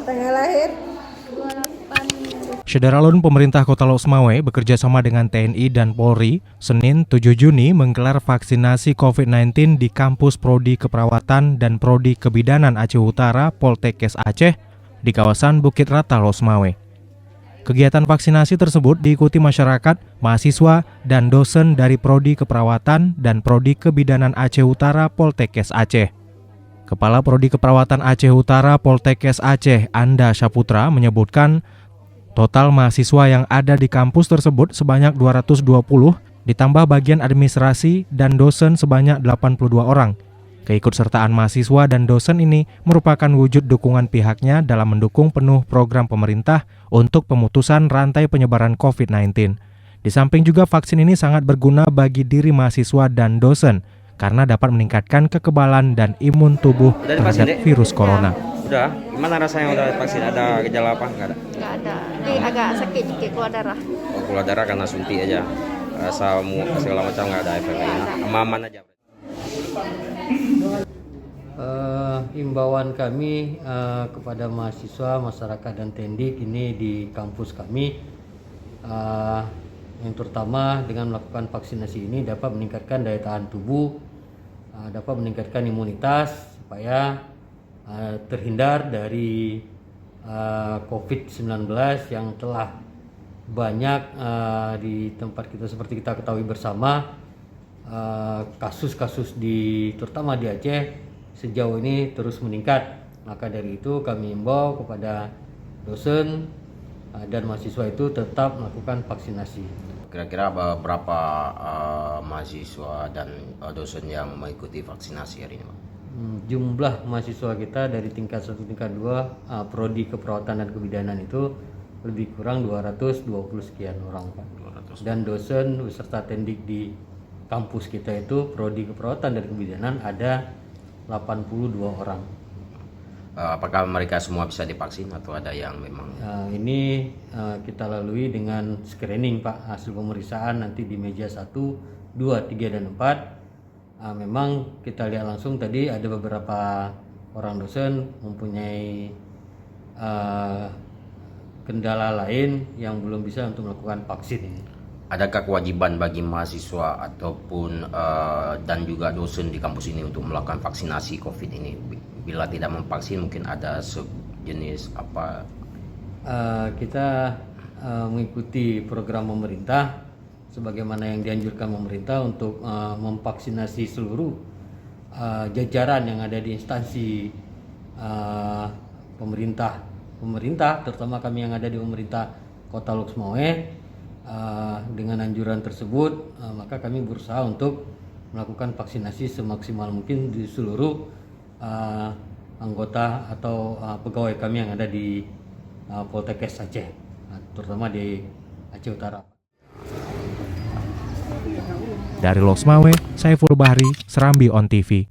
Tanggal lahir 28. Syederalun pemerintah Kota Losmawe bekerja sama dengan TNI dan Polri, Senin 7 Juni menggelar vaksinasi COVID-19 di kampus Prodi Keperawatan dan Prodi Kebidanan Aceh Utara, Poltekkes Aceh, di kawasan Bukit Rata, Losmawe. Kegiatan vaksinasi tersebut diikuti masyarakat, mahasiswa, dan dosen dari Prodi Keperawatan dan Prodi Kebidanan Aceh Utara, Poltekkes Aceh. Kepala Prodi Keperawatan Aceh Utara, Poltekkes Aceh, Anda Syaputra, menyebutkan total mahasiswa yang ada di kampus tersebut sebanyak 220, ditambah bagian administrasi dan dosen sebanyak 82 orang. Keikutsertaan mahasiswa dan dosen ini merupakan wujud dukungan pihaknya dalam mendukung penuh program pemerintah untuk pemutusan rantai penyebaran COVID-19. Di samping juga vaksin ini sangat berguna bagi diri mahasiswa dan dosen karena dapat meningkatkan kekebalan dan imun tubuh terhadap virus corona. Udah, gimana rasanya udah vaksin? Ada gejala apa? Nggak ada? Nggak ada. Ini agak sakit dikit keluar darah. Oh, keluar darah karena suntik aja. Rasa segala macam nggak ada efek lain. Aman aja. Himbauan kami kepada mahasiswa, masyarakat dan tendik ini di kampus kami, yang terutama dengan melakukan vaksinasi ini dapat meningkatkan daya tahan tubuh, dapat meningkatkan imunitas supaya terhindar dari COVID-19 yang telah banyak di tempat kita, seperti kita ketahui bersama, kasus-kasus terutama di Aceh sejauh ini terus meningkat. Maka dari itu kami himbau kepada dosen dan mahasiswa itu tetap melakukan vaksinasi. Kira-kira berapa mahasiswa dan dosen yang mengikuti vaksinasi hari ini, Pak? Jumlah mahasiswa kita dari tingkat 1, tingkat 2, Prodi Keperawatan dan Kebidanan itu lebih kurang 220 sekian orang, Pak. 200. Dan dosen beserta tendik di kampus kita itu Prodi Keperawatan dan Kebidanan ada 82 orang. Apakah mereka semua bisa divaksin atau ada yang memang? Ini kita lalui dengan screening, Pak. Hasil pemeriksaan nanti di meja 1, 2, 3, dan 4. Memang kita lihat langsung tadi ada beberapa orang dosen mempunyai kendala lain yang belum bisa untuk melakukan vaksin ini. Adakah kewajiban bagi mahasiswa ataupun dan juga dosen di kampus ini untuk melakukan vaksinasi COVID ini? Bila tidak memvaksin mungkin ada sejenis apa? Kita mengikuti program pemerintah sebagaimana yang dianjurkan pemerintah untuk memvaksinasi seluruh jajaran yang ada di instansi pemerintah, terutama kami yang ada di pemerintah Kota Losmawe. Dengan anjuran tersebut, maka kami berusaha untuk melakukan vaksinasi semaksimal mungkin di seluruh anggota atau pegawai kami yang ada di Poltekkes Aceh, terutama di Aceh Utara. Dari Losmawe, Saiful Bahri, Serambi On TV.